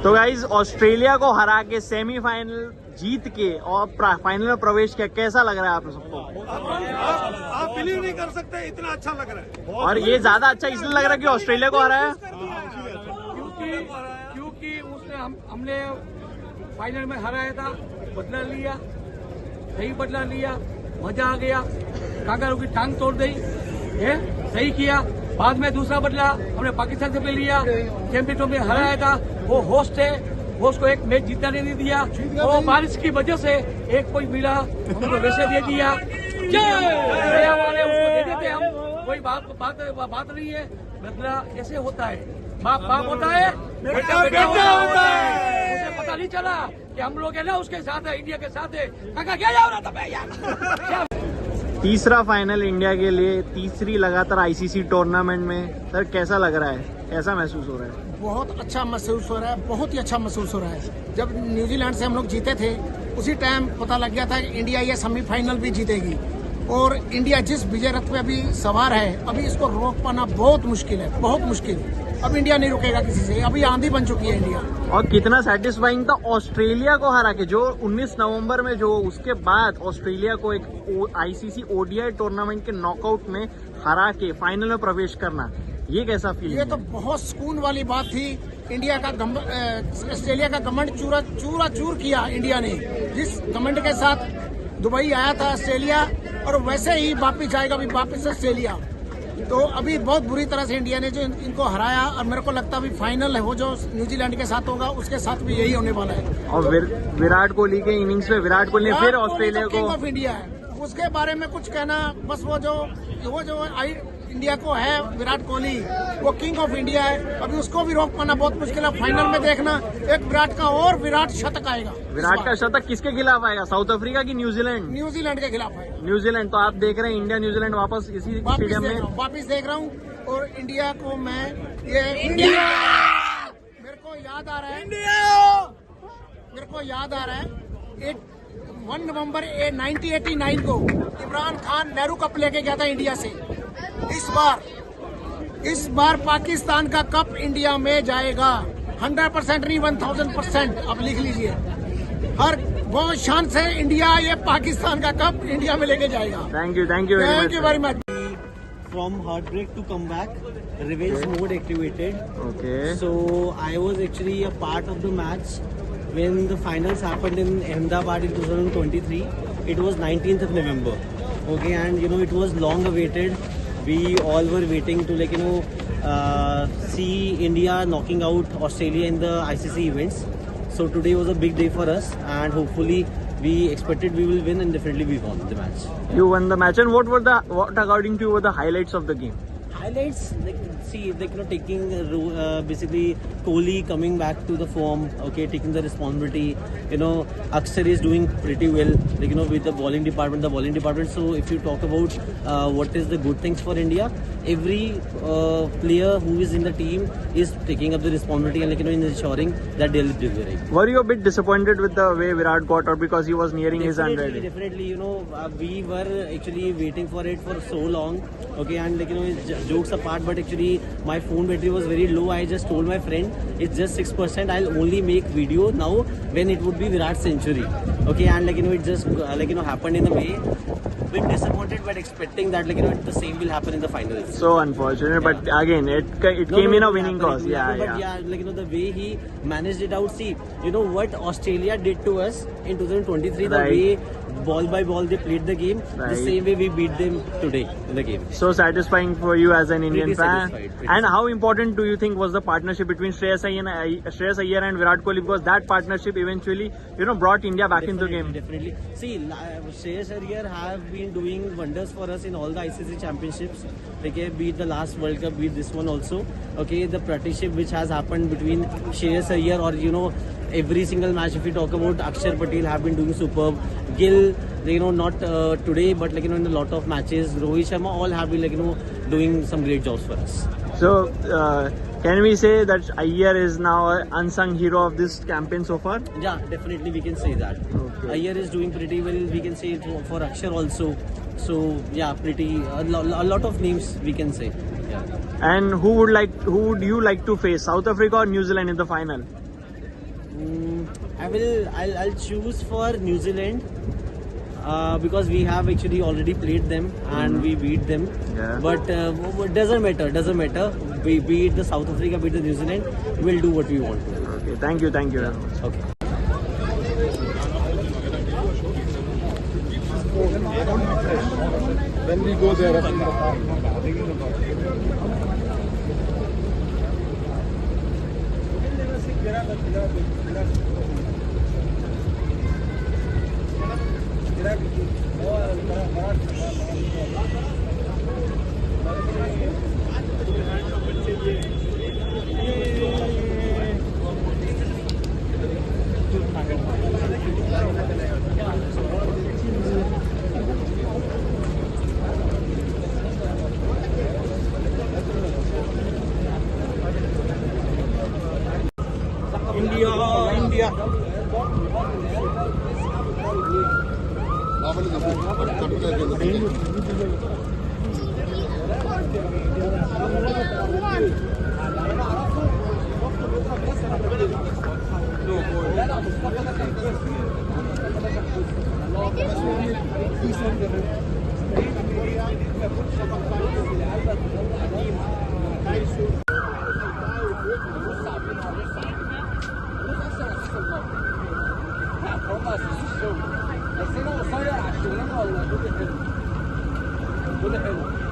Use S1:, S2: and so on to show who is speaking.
S1: तो guys Australia को हरा के सेमीफाइनल जीत के और फाइनल में प्रवेश किया, कैसा लग रहा है आप सबको?
S2: आप बिलीव नहीं कर सकते, इतना अच्छा लग रहा है।
S1: और ये ज्यादा अच्छा इसलिए लग रहा है कि ऑस्ट्रेलिया को हराया,
S3: क्योंकि उसने हमने फाइनल में हराया था, बदला लिया, सही बदला लिया, मजा आ गया, कांगारू की टांग तोड़ दी, सही किया। बाद में दूसरा बदला हमने पाकिस्तान से ले लिया, चैंपियनशिप में हराया था, वो होस्ट है, होस्ट को एक मैच जीतने नहीं दिया, वो बारिश की वजह से एक पॉइंट मिला, हमको वैसे दे दिया, वाले उसको दे देते हम, कोई बात नहीं है। बदला ऐसे होता है, बाप होता है, बेटा होता है। उसे पता नहीं चला कि हम लोग है ना उसके साथ है, इंडिया के साथ है। काका क्या जा रहा था मैं यार।
S1: तीसरा फाइनल इंडिया के लिए, तीसरी लगातार आईसीसी टूर्नामेंट में। सर कैसा लग रहा है, कैसा महसूस हो रहा है?
S4: बहुत अच्छा महसूस हो रहा है, बहुत ही अच्छा महसूस हो रहा है। जब न्यूजीलैंड से हम लोग जीते थे उसी टाइम पता लग गया था कि इंडिया ये सेमीफाइनल भी जीतेगी, और इंडिया जिस विजय रथ पे अभी सवार है, अभी इसको रोक पाना बहुत मुश्किल है, बहुत मुश्किल। अब इंडिया नहीं रुकेगा किसी से, अभी आंधी बन चुकी है इंडिया।
S1: और कितना सेटिस्फाइंग था ऑस्ट्रेलिया को हरा के, जो 19 नवंबर में जो उसके बाद ऑस्ट्रेलिया को एक आईसीसी ओडीआई टूर्नामेंट के नॉकआउट में हरा के फाइनल में प्रवेश करना, ये कैसा फील?
S4: ये तो बहुत सुकून वाली बात थी। इंडिया का ऑस्ट्रेलिया का घमंड चूर किया इंडिया ने, जिस घमंड के साथ दुबई आया था ऑस्ट्रेलिया, और वैसे ही वापिस जाएगा भी वापिस ऑस्ट्रेलिया। तो अभी बहुत बुरी तरह से इंडिया ने जो इनको हराया, और मेरे को लगता है अभी फाइनल है वो जो न्यूजीलैंड के साथ होगा, उसके साथ भी यही होने वाला है।
S1: और विराट कोहली के इनिंग्स में विराट कोहली ने फिर ऑस्ट्रेलिया को,
S4: किंग ऑफ इंडिया है, उसके बारे में कुछ कहना बस, वो जो इंडिया को है विराट कोहली, वो किंग ऑफ इंडिया है। अभी उसको भी रोक पाना बहुत मुश्किल है। फाइनल में देखना एक विराट का और विराट शतक आएगा।
S1: विराट का शतक किसके खिलाफ आएगा, साउथ अफ्रीका की न्यूजीलैंड?
S4: न्यूजीलैंड के खिलाफ आएगा।
S1: न्यूजीलैंड। तो आप देख रहे हैं इंडिया न्यूजीलैंड वापस इसी स्टेडियम में
S4: वापिस देख रहा हूँ। और इंडिया को मैं इंडिया मेरे को याद आ रहा है, मेरे को याद आ रहा है 1 नवंबर 1989 को इमरान खान नेहरू कप लेके गया था इंडिया से। इस बार पाकिस्तान का कप इंडिया में जाएगा, 100% नहीं 1000%। अब लिख लीजिए, हर बहुत शान से इंडिया ये पाकिस्तान का कप इंडिया में लेके जाएगा।
S1: Thank you very much.
S5: From heartbreak to comeback, revenge mode activated.
S1: Okay.
S5: So I was actually a part of the match when the finals happened in Ahmedabad in 2023. It was 19th of November. Okay, and it was long awaited. We all were waiting to see India knocking out Australia in the ICC events. So today was a big day for us, and hopefully we expected we will win, and definitely we won the match.
S1: You won the match, and what according to you were the highlights of the game?
S5: Highlights, taking basically Kohli coming back to the form, okay, taking the responsibility. Akshar is doing pretty well, with the bowling department. So if you talk about what is the good things for India, every player who is in the team is taking up the responsibility and in ensuring that they'll deliver.
S1: Were you a bit disappointed with the way Virat got out because he was nearing his 100?
S5: Definitely, we were actually waiting for it for so long, okay, and jokes apart, but actually my phone battery was very low. I just told my friend it's just 6%. I'll only make video now when it would be Virat's century, okay, and it just happened in a way. Bit disappointed, but expecting that the same will happen in the finals.
S1: So unfortunate, yeah. But again it came in a winning cause.
S5: The way he managed it out. See, what Australia did to us in 2023,
S1: right.
S5: The way ball by ball they played the game,
S1: right.
S5: The same way we beat them today in the game.
S1: So satisfying for you as an Indian fan. And
S5: satisfied.
S1: How important do you think was the partnership between Shreyas Iyer and Virat Kohli, because that partnership eventually brought India back into the game?
S5: Definitely. See, Shreyas Iyer have been doing wonders for us in all the ICC championships. Okay, beat the last World Cup, beat this one also. Okay, the partnership which has happened between Shreyas Iyer or every single match, if we talk about Akshar Patel have been doing superb. Gill, not today, but in a lot of matches. Rohit Sharma, all have been doing some great jobs for us.
S1: So can we say that Iyer is now an unsung hero of this campaign so far?
S5: Yeah, definitely we can say that.
S1: Okay.
S5: Iyer is doing pretty well. We can say it for Akshar also. So yeah, a lot of names we can say. Yeah.
S1: And who would you like to face, South Africa or New Zealand in the final?
S5: I'll choose for New Zealand. Because we have actually already played them and we beat them.
S1: Yeah.
S5: But doesn't matter. We beat the South Africa, beat the New Zealand. We'll do what we want to.
S1: Okay, thank you very much.
S5: Okay.
S2: When we go there, India.
S3: بس انا قصير على الشغلانه والله. كل حلو